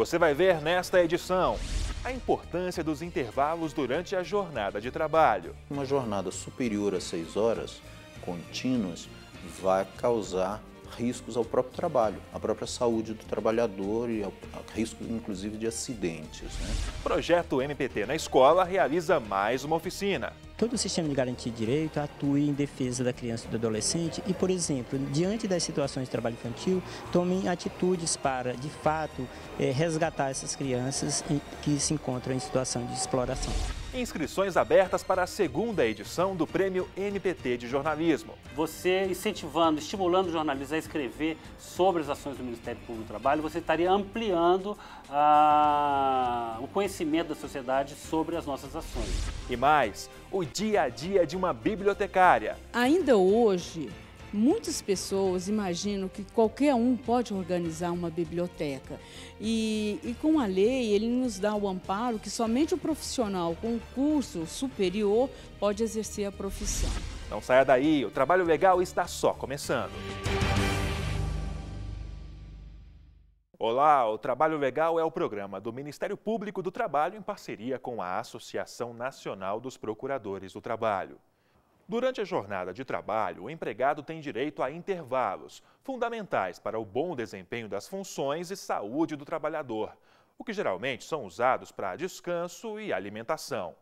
Você vai ver nesta edição a importância dos intervalos durante a jornada de trabalho. Uma jornada superior a 6 horas contínuas vai causar riscos ao próprio trabalho, à própria saúde do trabalhador e ao risco, inclusive, de acidentes, né? O projeto MPT na Escola realiza mais uma oficina. Todo o sistema de garantia de direito atua em defesa da criança e do adolescente e, por exemplo, diante das situações de trabalho infantil, tomem atitudes para, de fato, resgatar essas crianças que se encontram em situação de exploração. Inscrições abertas para a segunda edição do Prêmio MPT de Jornalismo. Você incentivando, estimulando os jornalistas a escrever sobre as ações do Ministério Público do Trabalho, você estaria ampliando o conhecimento da sociedade sobre as nossas ações. E mais, o dia a dia de uma bibliotecária. Ainda hoje, muitas pessoas imaginam que qualquer um pode organizar uma biblioteca. E com a lei, ele nos dá o amparo que somente o profissional com curso superior pode exercer a profissão. Não saia daí, o trabalho legal está só começando. Olá, o Trabalho Legal é o programa do Ministério Público do Trabalho em parceria com a Associação Nacional dos Procuradores do Trabalho. Durante a jornada de trabalho, o empregado tem direito a intervalos, fundamentais para o bom desempenho das funções e saúde do trabalhador, o que geralmente são usados para descanso e alimentação.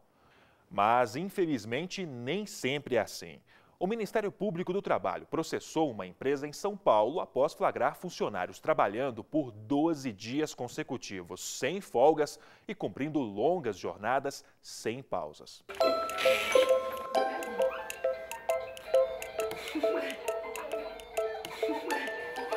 Mas, infelizmente, nem sempre é assim. O Ministério Público do Trabalho processou uma empresa em São Paulo após flagrar funcionários trabalhando por 12 dias consecutivos, sem folgas e cumprindo longas jornadas sem pausas.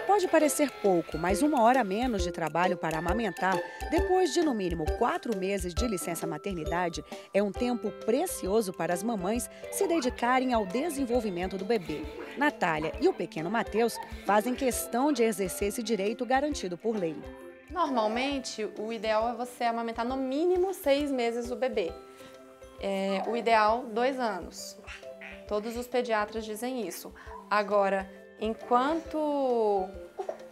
Pode parecer pouco, mas 1 hora a menos de trabalho para amamentar, depois de no mínimo 4 meses de licença maternidade, é um tempo precioso para as mamães se dedicarem ao desenvolvimento do bebê. Natália e o pequeno Matheus fazem questão de exercer esse direito garantido por lei. Normalmente, o ideal é você amamentar no mínimo 6 meses o bebê. O ideal, 2 anos. Todos os pediatras dizem isso. Agora, enquanto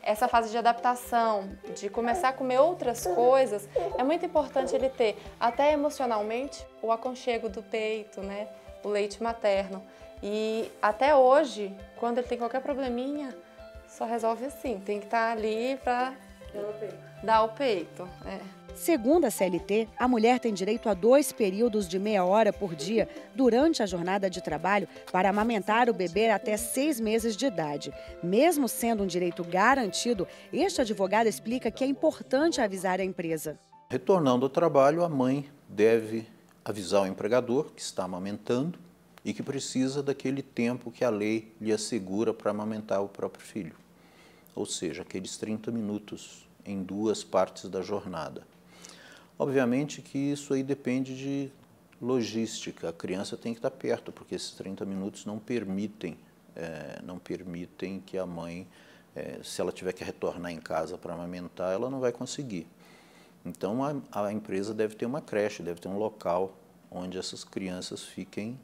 essa fase de adaptação, de começar a comer outras coisas, é muito importante ele ter, até emocionalmente, o aconchego do peito, né? O leite materno. E até hoje, quando ele tem qualquer probleminha, só resolve assim, tem que estar ali para dar o peito. Segundo a CLT, a mulher tem direito a 2 períodos de meia hora por dia durante a jornada de trabalho para amamentar o bebê até 6 meses de idade. Mesmo sendo um direito garantido, este advogado explica que é importante avisar a empresa. Retornando ao trabalho, a mãe deve avisar o empregador que está amamentando e que precisa daquele tempo que a lei lhe assegura para amamentar o próprio filho. Ou seja, aqueles 30 minutos em 2 partes da jornada. Obviamente que isso aí depende de logística, a criança tem que estar perto, porque esses 30 minutos não permitem que a mãe, se ela tiver que retornar em casa para amamentar, ela não vai conseguir. Então a empresa deve ter uma creche, deve ter um local onde essas crianças fiquem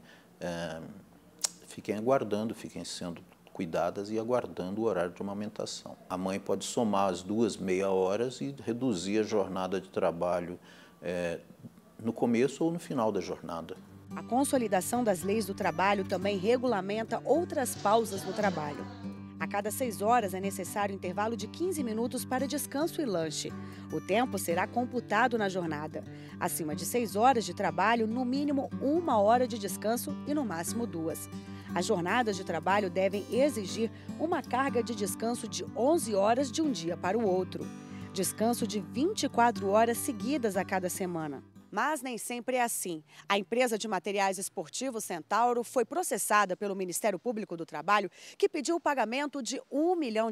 aguardando, fiquem sendo cuidadas e aguardando o horário de amamentação. A mãe pode somar as 2 meia horas e reduzir a jornada de trabalho no começo ou no final da jornada. A consolidação das leis do trabalho também regulamenta outras pausas no trabalho. A cada 6 horas é necessário um intervalo de 15 minutos para descanso e lanche. O tempo será computado na jornada. Acima de 6 horas de trabalho, no mínimo 1 hora de descanso e no máximo 2. As jornadas de trabalho devem exigir uma carga de descanso de 11 horas de um dia para o outro. Descanso de 24 horas seguidas a cada semana. Mas nem sempre é assim. A empresa de materiais esportivos Centauro foi processada pelo Ministério Público do Trabalho, que pediu o pagamento de R$1 milhão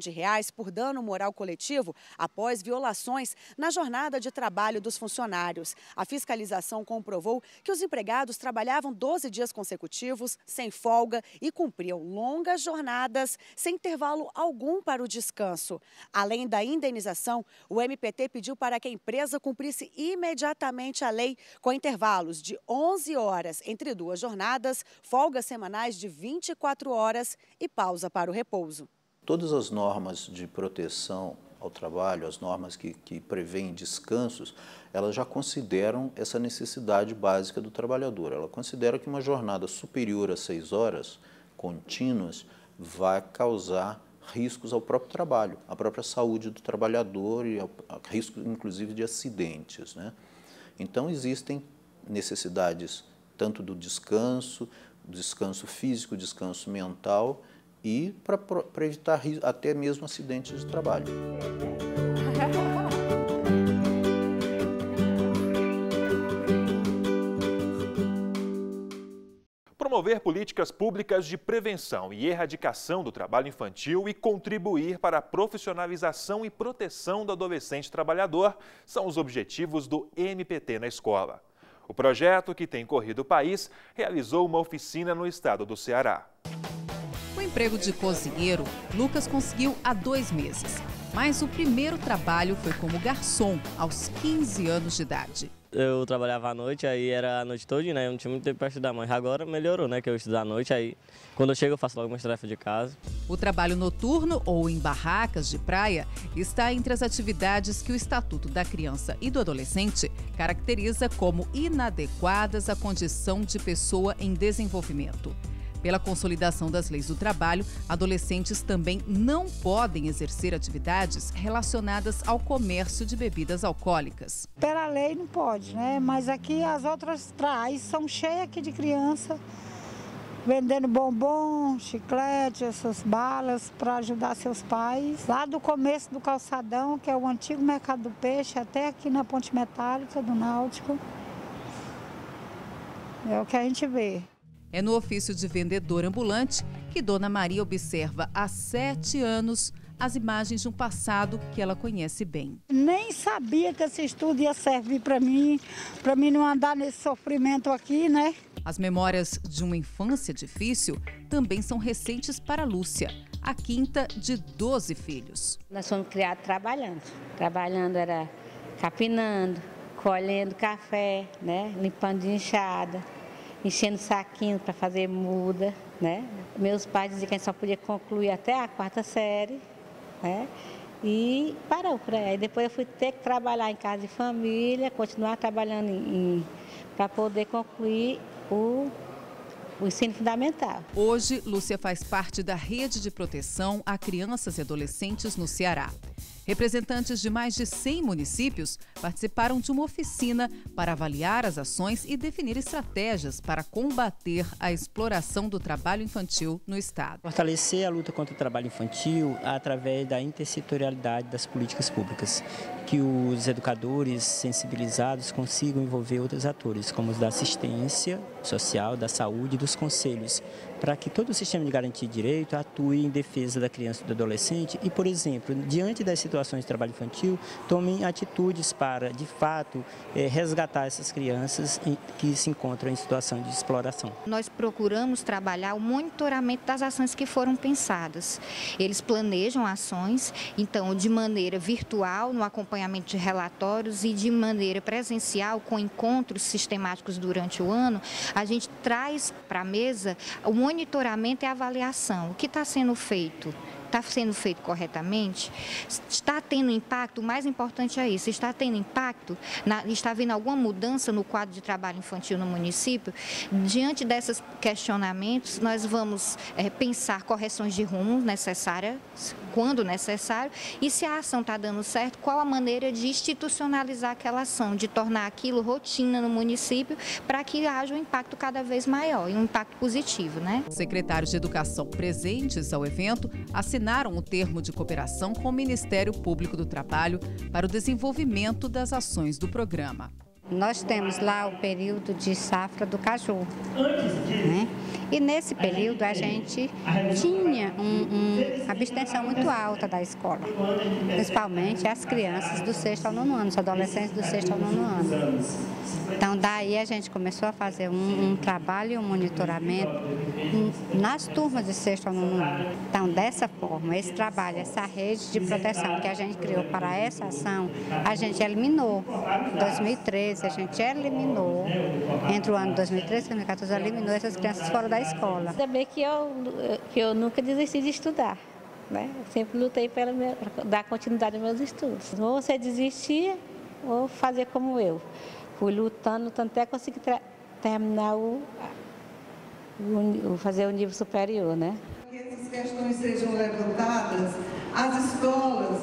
por dano moral coletivo após violações na jornada de trabalho dos funcionários. A fiscalização comprovou que os empregados trabalhavam 12 dias consecutivos, sem folga, e cumpriam longas jornadas, sem intervalo algum para o descanso. Além da indenização, o MPT pediu para que a empresa cumprisse imediatamente a lei, com intervalos de 11 horas entre 2 jornadas, folgas semanais de 24 horas e pausa para o repouso. Todas as normas de proteção ao trabalho, as normas que prevêem descansos, elas já consideram essa necessidade básica do trabalhador. Ela considera que uma jornada superior a 6 horas contínuas vai causar riscos ao próprio trabalho, à própria saúde do trabalhador e risco, inclusive, de acidentes, né? Então, existem necessidades tanto do descanso físico, descanso mental e para evitar até mesmo acidentes de trabalho. Promover políticas públicas de prevenção e erradicação do trabalho infantil e contribuir para a profissionalização e proteção do adolescente trabalhador são os objetivos do MPT na escola. O projeto, que tem corrido o país, realizou uma oficina no estado do Ceará. O emprego de cozinheiro, Lucas conseguiu há 2 meses. Mas o primeiro trabalho foi como garçom, aos 15 anos de idade. Eu trabalhava à noite, aí era a noite toda, né? Eu não tinha muito tempo para estudar, mas agora melhorou, né? Que eu estudo à noite, aí quando eu chego eu faço logo umas tarefas de casa. O trabalho noturno ou em barracas de praia está entre as atividades que o Estatuto da Criança e do Adolescente caracteriza como inadequadas à condição de pessoa em desenvolvimento. Pela consolidação das leis do trabalho, adolescentes também não podem exercer atividades relacionadas ao comércio de bebidas alcoólicas. Pela lei não pode, né? Mas aqui as outras praças são cheias aqui de criança, vendendo bombom, chiclete, essas balas para ajudar seus pais. Lá do começo do calçadão, que é o antigo Mercado do Peixe, até aqui na Ponte Metálica do Náutico. É o que a gente vê. É no ofício de vendedor ambulante que Dona Maria observa há 7 anos as imagens de um passado que ela conhece bem. Nem sabia que esse estudo ia servir para mim não andar nesse sofrimento aqui, né? As memórias de uma infância difícil também são recentes para Lúcia, a quinta de 12 filhos. Nós fomos criados trabalhando. Trabalhando era capinando, colhendo café, né? Limpando de enxada, enchendo saquinho para fazer muda, né? Meus pais diziam que a gente só podia concluir até a 4ª série, né? E parou por aí. Depois eu fui ter que trabalhar em casa de família, continuar trabalhando para poder concluir o ensino fundamental. Hoje, Lúcia faz parte da rede de proteção a crianças e adolescentes no Ceará. Representantes de mais de 100 municípios participaram de uma oficina para avaliar as ações e definir estratégias para combater a exploração do trabalho infantil no estado. Fortalecer a luta contra o trabalho infantil através da intersetorialidade das políticas públicas, que os educadores sensibilizados consigam envolver outros atores, como os da assistência social, da saúde e dos conselhos, para que todo o sistema de garantia de direito atue em defesa da criança e do adolescente e, por exemplo, diante das situações de trabalho infantil, tomem atitudes para, de fato, resgatar essas crianças que se encontram em situação de exploração. Nós procuramos trabalhar o monitoramento das ações que foram pensadas. Eles planejam ações, então, de maneira virtual, no acompanhamento de relatórios e de maneira presencial, com encontros sistemáticos durante o ano, a gente traz para a mesa o monitoramento e a avaliação. O que está sendo feito? Está sendo feito corretamente? Está tendo impacto? O mais importante é isso. Está tendo impacto? Está havendo alguma mudança no quadro de trabalho infantil no município? Diante desses questionamentos, nós vamos pensar correções de rumo necessárias, quando necessário, e se a ação está dando certo, qual a maneira de institucionalizar aquela ação, de tornar aquilo rotina no município, para que haja um impacto cada vez maior, e um impacto positivo, né? Secretários de Educação presentes ao evento assinaram o termo de cooperação com o Ministério Público do Trabalho para o desenvolvimento das ações do programa. Nós temos lá o período de safra do caju, né? E nesse período a gente tinha uma abstenção muito alta da escola, principalmente as crianças do 6º ao 9º ano, os adolescentes do 6º ao 9º ano. Então daí a gente começou a fazer um trabalho, um monitoramento nas turmas de 6º ao 9º ano. Então dessa forma, esse trabalho, essa rede de proteção que a gente criou para essa ação, a gente eliminou. Em 2013 a gente eliminou, entre o ano 2013 e 2014, eliminou essas crianças fora da escola. Ainda bem que eu nunca desisti de estudar. né? Sempre lutei para dar continuidade aos meus estudos. Ou você desistir, ou fazer como eu. Fui lutando até conseguir terminar fazer o nível superior, né? Que essas questões sejam levantadas, as escolas,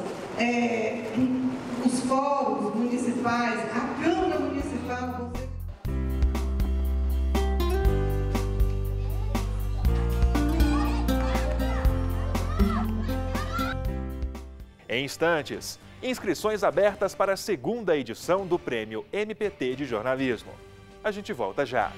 os fóruns municipais, a Câmara Municipal. Em instantes, inscrições abertas para a segunda edição do Prêmio MPT de Jornalismo. A gente volta já.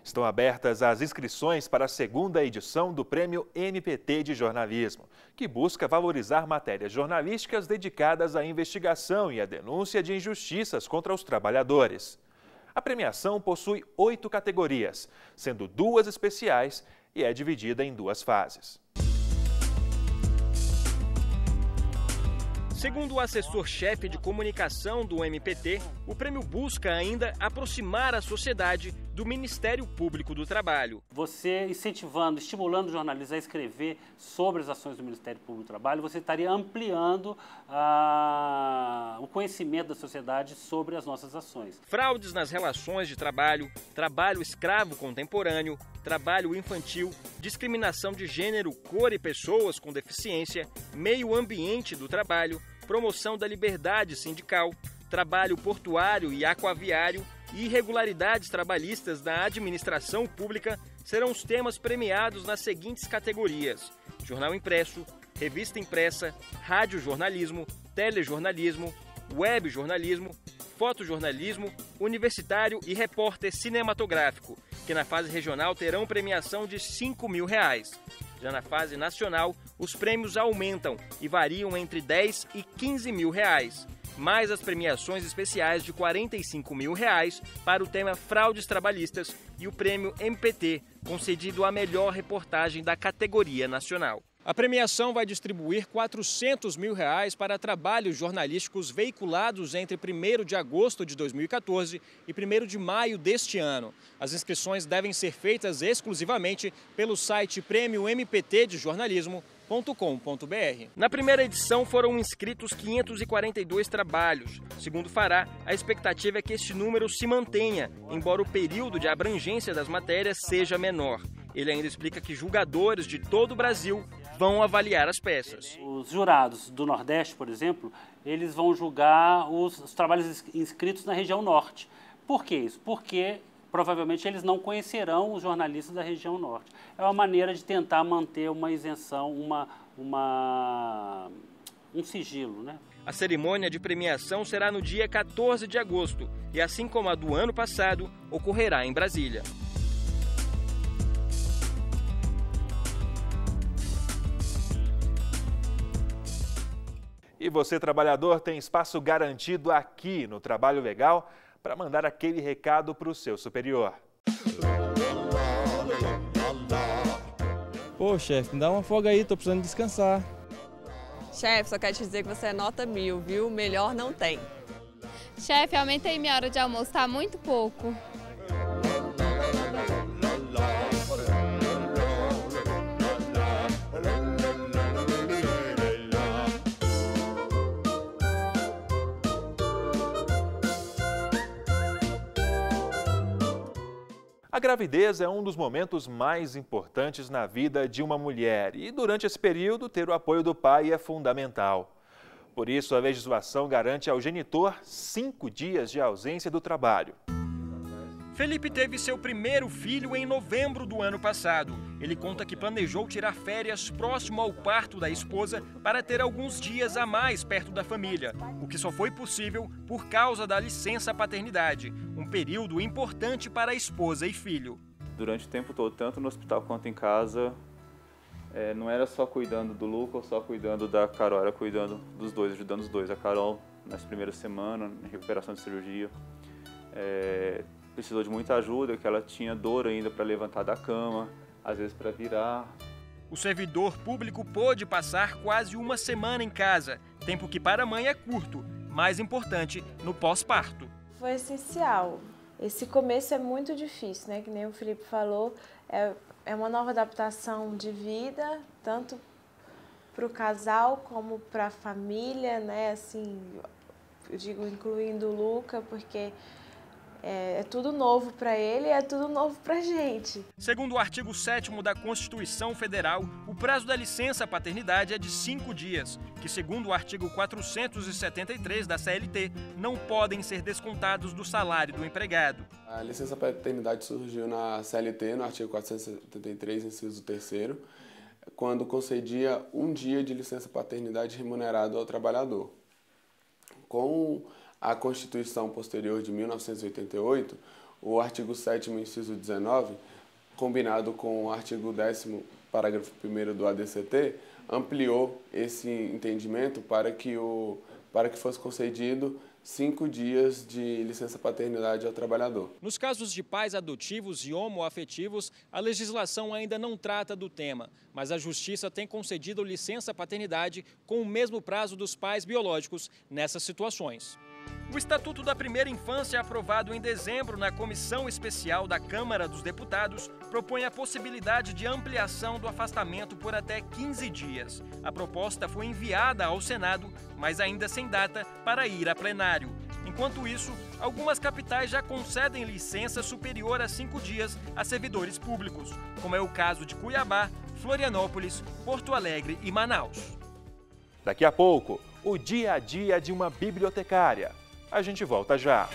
Estão abertas as inscrições para a segunda edição do Prêmio MPT de Jornalismo, que busca valorizar matérias jornalísticas dedicadas à investigação e à denúncia de injustiças contra os trabalhadores. A premiação possui 8 categorias, sendo 2 especiais e é dividida em 2 fases. Segundo o assessor-chefe de comunicação do MPT, o prêmio busca ainda aproximar a sociedade do Ministério Público do Trabalho. Você incentivando, estimulando jornalistas a escrever sobre as ações do Ministério Público do Trabalho, você estaria ampliando o conhecimento da sociedade sobre as nossas ações. Fraudes nas relações de trabalho, trabalho escravo contemporâneo, trabalho infantil, discriminação de gênero, cor e pessoas com deficiência, meio ambiente do trabalho, promoção da liberdade sindical, trabalho portuário e aquaviário e irregularidades trabalhistas da administração pública serão os temas premiados nas seguintes categorias: jornal impresso, revista impressa, radiojornalismo, telejornalismo, webjornalismo, fotojornalismo, universitário e repórter cinematográfico, que na fase regional terão premiação de R$ 5.000. Já na fase nacional, os prêmios aumentam e variam entre R$ 10 e R$ 15.000, mais as premiações especiais de R$ 45.000 para o tema Fraudes Trabalhistas e o prêmio MPT, concedido à melhor reportagem da categoria nacional. A premiação vai distribuir R$ 400.000 para trabalhos jornalísticos veiculados entre 1º de agosto de 2014 e 1º de maio deste ano. As inscrições devem ser feitas exclusivamente pelo site prêmiomptdejornalismo.com.br. Na primeira edição foram inscritos 542 trabalhos. Segundo Fará, a expectativa é que este número se mantenha, embora o período de abrangência das matérias seja menor. Ele ainda explica que julgadores de todo o Brasil vão avaliar as peças. Os jurados do Nordeste, por exemplo, eles vão julgar os trabalhos inscritos na região Norte. Por que isso? Porque provavelmente eles não conhecerão os jornalistas da região Norte. É uma maneira de tentar manter uma isenção, um sigilo, né? A cerimônia de premiação será no dia 14 de agosto e, assim como a do ano passado, ocorrerá em Brasília. E você, trabalhador, tem espaço garantido aqui no Trabalho Legal para mandar aquele recado para o seu superior. Pô, chefe, me dá uma folga aí, tô precisando descansar. Chefe, só quero te dizer que você é nota 1000, viu? Melhor não tem. Chefe, aumentei minha hora de almoço, tá muito pouco. A gravidez é um dos momentos mais importantes na vida de uma mulher e, durante esse período, ter o apoio do pai é fundamental. Por isso, a legislação garante ao genitor 5 dias de ausência do trabalho. Felipe teve seu primeiro filho em novembro do ano passado. Ele conta que planejou tirar férias próximo ao parto da esposa para ter alguns dias a mais perto da família, o que só foi possível por causa da licença paternidade, um período importante para a esposa e filho. Durante o tempo todo, tanto no hospital quanto em casa, não era só cuidando do Lucas, só cuidando da Carol, era cuidando dos dois, ajudando os dois. A Carol, nas primeiras semanas, na recuperação de cirurgia, precisou de muita ajuda, que ela tinha dor ainda para levantar da cama, às vezes para virar. O servidor público pôde passar quase uma semana em casa, tempo que para a mãe é curto, mais importante no pós-parto. Foi essencial. Esse começo é muito difícil, né? Que nem o Felipe falou, é uma nova adaptação de vida, tanto para o casal como para a família, né? Assim, eu digo incluindo o Luca, porque é tudo novo para ele e é tudo novo para a gente. Segundo o artigo 7º da Constituição Federal, o prazo da licença paternidade é de 5 dias, que segundo o artigo 473 da CLT, não podem ser descontados do salário do empregado. A licença paternidade surgiu na CLT, no artigo 473, inciso 3º, quando concedia 1 dia de licença paternidade remunerado ao trabalhador. Com a Constituição posterior de 1988, o artigo 7º, inciso 19, combinado com o artigo 10º, parágrafo 1º do ADCT, ampliou esse entendimento para que fosse concedido 5 dias de licença paternidade ao trabalhador. Nos casos de pais adotivos e homoafetivos, a legislação ainda não trata do tema, mas a Justiça tem concedido licença paternidade com o mesmo prazo dos pais biológicos nessas situações. O Estatuto da Primeira Infância, aprovado em dezembro na Comissão Especial da Câmara dos Deputados, propõe a possibilidade de ampliação do afastamento por até 15 dias. A proposta foi enviada ao Senado, mas ainda sem data para ir a plenário. Enquanto isso, algumas capitais já concedem licença superior a 5 dias a servidores públicos, como é o caso de Cuiabá, Florianópolis, Porto Alegre e Manaus. Daqui a pouco, o dia a dia de uma bibliotecária. A gente volta já.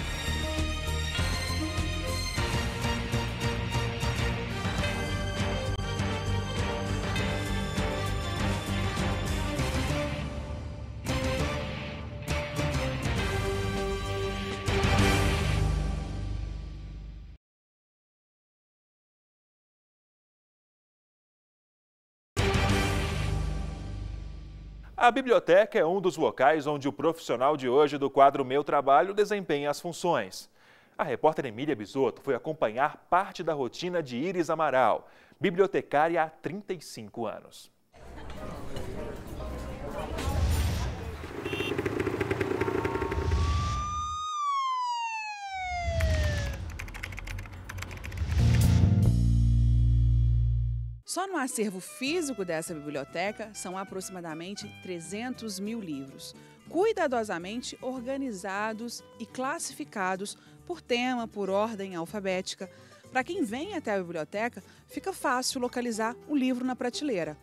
A biblioteca é um dos locais onde o profissional de hoje do quadro Meu Trabalho desempenha as funções. A repórter Emília Bisotto foi acompanhar parte da rotina de Iris Amaral, bibliotecária há 35 anos. Só no acervo físico dessa biblioteca são aproximadamente 300 mil livros, cuidadosamente organizados e classificados por tema, por ordem alfabética. Para quem vem até a biblioteca, fica fácil localizar o livro na prateleira.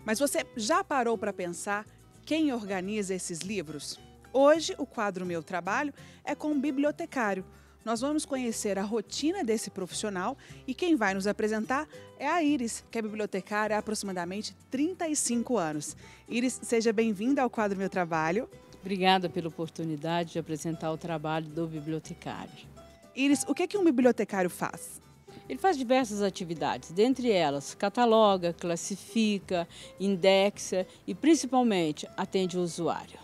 Mas você já parou para pensar quem organiza esses livros? Hoje, o quadro Meu Trabalho é com um bibliotecário. Nós vamos conhecer a rotina desse profissional e quem vai nos apresentar é a Iris, que é bibliotecária há aproximadamente 35 anos. Iris, seja bem-vinda ao quadro Meu Trabalho. Obrigada pela oportunidade de apresentar o trabalho do bibliotecário. Iris, o que um bibliotecário faz? Ele faz diversas atividades, dentre elas cataloga, classifica, indexa e principalmente atende o usuário.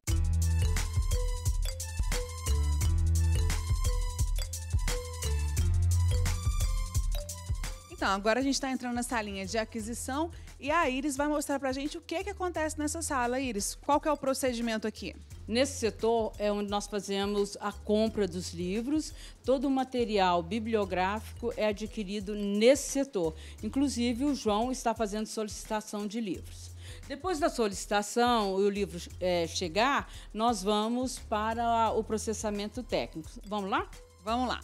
Então, agora a gente está entrando na salinha de aquisição e a Iris vai mostrar para a gente o que acontece nessa sala. Iris, qual que é o procedimento aqui? Nesse setor é onde nós fazemos a compra dos livros, todo o material bibliográfico é adquirido nesse setor. Inclusive, o João está fazendo solicitação de livros. Depois da solicitação e o livro chegar, nós vamos para o processamento técnico. Vamos lá? Vamos lá.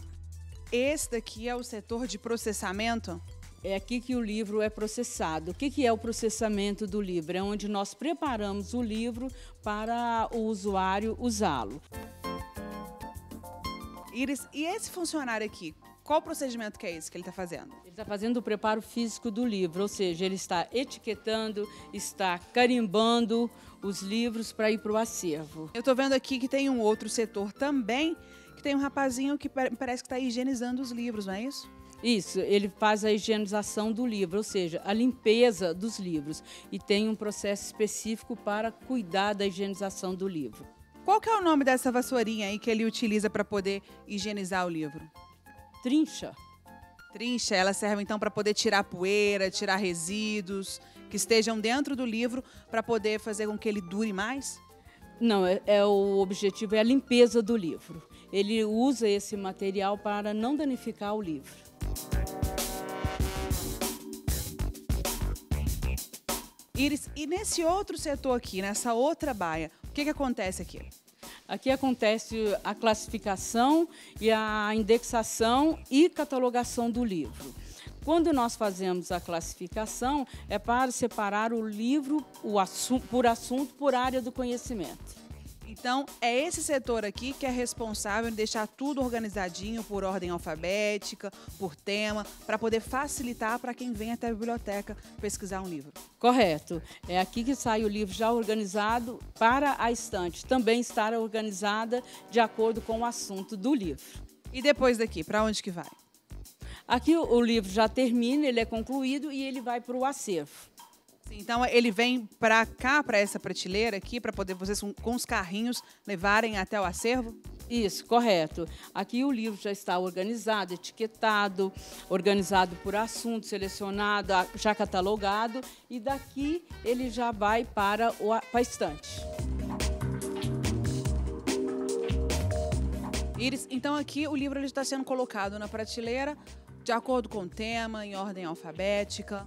Esse daqui é o setor de processamento? É aqui que o livro é processado. O que é o processamento do livro? É onde nós preparamos o livro para o usuário usá-lo. Iris, e esse funcionário aqui? Qual o procedimento que é esse que ele está fazendo? Ele está fazendo o preparo físico do livro, ou seja, ele está etiquetando, está carimbando os livros para ir para o acervo. Eu estou vendo aqui que tem um outro setor também, que tem um rapazinho que parece que está higienizando os livros, não é isso? Isso, ele faz a higienização do livro, ou seja, a limpeza dos livros. E tem um processo específico para cuidar da higienização do livro. Qual que é o nome dessa vassourinha aí que ele utiliza para poder higienizar o livro? Trincha. Trincha, elas servem então para poder tirar poeira, tirar resíduos que estejam dentro do livro para poder fazer com que ele dure mais? Não, o objetivo é a limpeza do livro. Ele usa esse material para não danificar o livro. Iris, e nesse outro setor aqui, nessa outra baia, o que acontece aqui? Aqui acontece a classificação e a indexação e catalogação do livro. Quando nós fazemos a classificação, é para separar o livro por assunto, por área do conhecimento. Então, é esse setor aqui que é responsável em deixar tudo organizadinho por ordem alfabética, por tema, para poder facilitar para quem vem até a biblioteca pesquisar um livro. Correto. É aqui que sai o livro já organizado para a estante. Também estará organizada de acordo com o assunto do livro. E depois daqui, para onde que vai? Aqui o livro já termina, ele é concluído e ele vai para o acervo. Então, ele vem para cá, para essa prateleira aqui, para poder vocês, com os carrinhos, levarem até o acervo? Isso, correto. Aqui o livro já está organizado, etiquetado, organizado por assunto, selecionado, já catalogado, e daqui ele já vai para a estante. Iris, então aqui o livro está sendo colocado na prateleira de acordo com o tema, em ordem alfabética.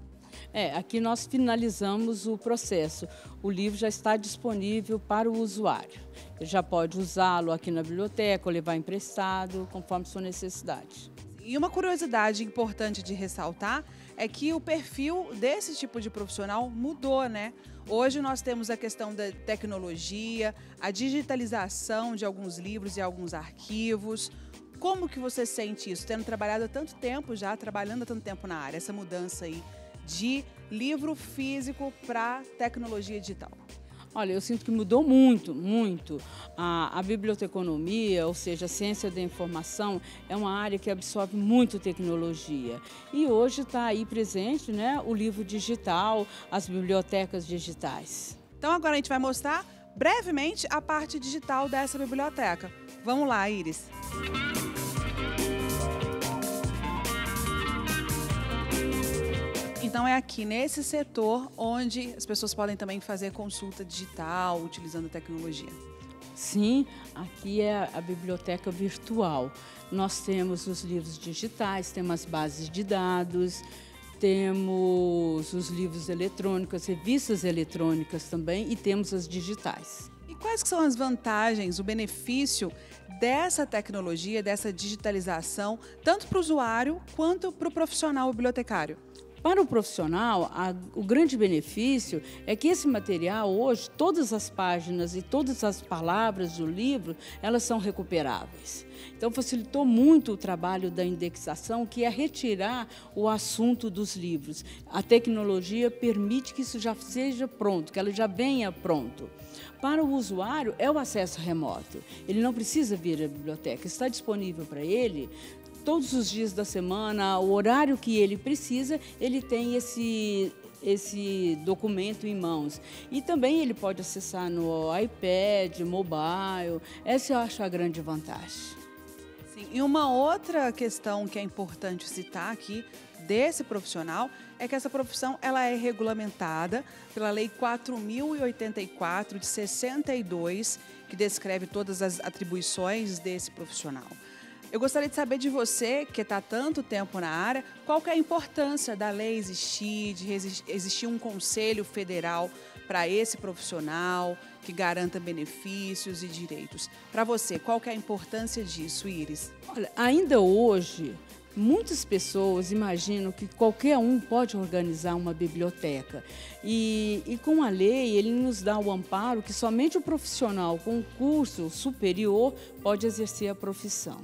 Aqui nós finalizamos o processo. O livro já está disponível para o usuário. Ele já pode usá-lo aqui na biblioteca ou levar emprestado, conforme sua necessidade. E uma curiosidade importante de ressaltar é que o perfil desse tipo de profissional mudou, né? Hoje nós temos a questão da tecnologia, a digitalização de alguns livros e alguns arquivos. Como que você sente isso, tendo trabalhado há tanto tempo já, trabalhando há tanto tempo na área, essa mudança aí de livro físico para tecnologia digital? Olha, eu sinto que mudou muito, muito. A biblioteconomia, ou seja, a ciência da informação, é uma área que absorve muito tecnologia. E hoje está aí presente, né, o livro digital, as bibliotecas digitais. Então agora a gente vai mostrar brevemente a parte digital dessa biblioteca. Vamos lá, Iris. Então é aqui nesse setor onde as pessoas podem também fazer consulta digital, utilizando tecnologia. Sim, aqui é a biblioteca virtual. Nós temos os livros digitais, temos as bases de dados, temos os livros eletrônicos, revistas eletrônicas também, e temos as digitais. E quais que são as vantagens, o benefício dessa tecnologia, dessa digitalização, tanto para o usuário quanto para o profissional bibliotecário? Para o profissional, o grande benefício é que esse material, hoje, todas as páginas e todas as palavras do livro, elas são recuperáveis. Então, facilitou muito o trabalho da indexação, que é retirar o assunto dos livros. A tecnologia permite que isso já seja pronto, que ela já venha pronto. Para o usuário, é o acesso remoto. Ele não precisa vir à biblioteca, está disponível para ele todos os dias da semana, o horário que ele precisa, ele tem esse documento em mãos. E também ele pode acessar no iPad, mobile. Essa eu acho a grande vantagem. Sim, e uma outra questão que é importante citar aqui desse profissional é que essa profissão ela é regulamentada pela Lei 4.084 de 62, que descreve todas as atribuições desse profissional. Eu gostaria de saber de você, que está há tanto tempo na área, qual que é a importância da lei existir, de existir um conselho federal para esse profissional que garanta benefícios e direitos. Para você, qual que é a importância disso, Iris? Olha, ainda hoje, muitas pessoas imaginam que qualquer um pode organizar uma biblioteca. E com a lei, ele nos dá o amparo que somente o profissional com curso superior pode exercer a profissão.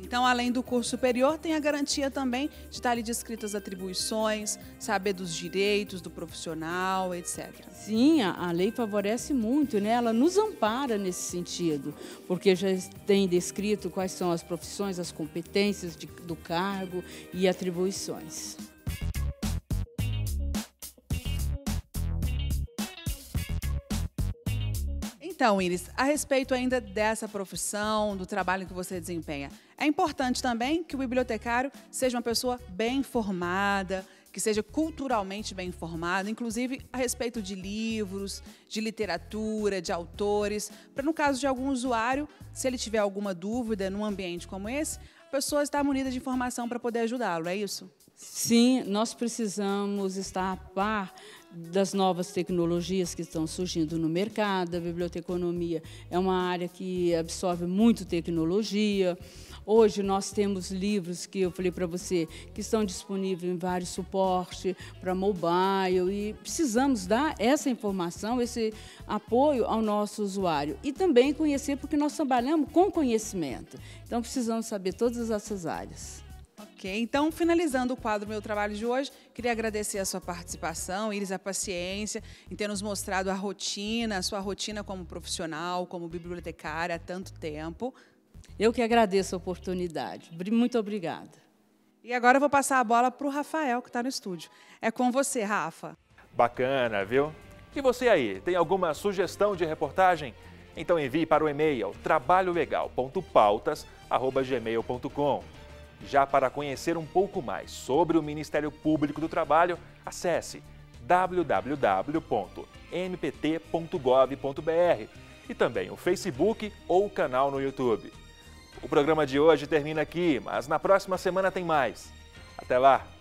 Então, além do curso superior, tem a garantia também de estar ali descritas as atribuições, saber dos direitos do profissional, etc. Sim, a lei favorece muito, né? Ela nos ampara nesse sentido, porque já tem descrito quais são as profissões, as competências do cargo e atribuições. Então, Iris, a respeito ainda dessa profissão, do trabalho que você desempenha, é importante também que o bibliotecário seja uma pessoa bem informada, que seja culturalmente bem informado, inclusive a respeito de livros, de literatura, de autores, para no caso de algum usuário, se ele tiver alguma dúvida num ambiente como esse, a pessoa está munida de informação para poder ajudá-lo, é isso? Sim, nós precisamos estar a par das novas tecnologias que estão surgindo no mercado. A biblioteconomia é uma área que absorve muito tecnologia. Hoje nós temos livros que eu falei para você que estão disponíveis em vários suportes para mobile e precisamos dar essa informação, esse apoio ao nosso usuário e também conhecer, porque nós trabalhamos com conhecimento. Então precisamos saber todas essas áreas. Ok, então finalizando o quadro Meu Trabalho de hoje, queria agradecer a sua participação, Iris, a paciência em ter nos mostrado a sua rotina como profissional, como bibliotecária há tanto tempo. Eu que agradeço a oportunidade. Muito obrigada. E agora eu vou passar a bola para o Rafael, que está no estúdio. É com você, Rafa. Bacana, viu? E você aí, tem alguma sugestão de reportagem? Então envie para o e-mail trabalholegal.pautas@gmail.com. Já para conhecer um pouco mais sobre o Ministério Público do Trabalho, acesse www.npt.gov.br e também o Facebook ou o canal no YouTube. O programa de hoje termina aqui, mas na próxima semana tem mais. Até lá!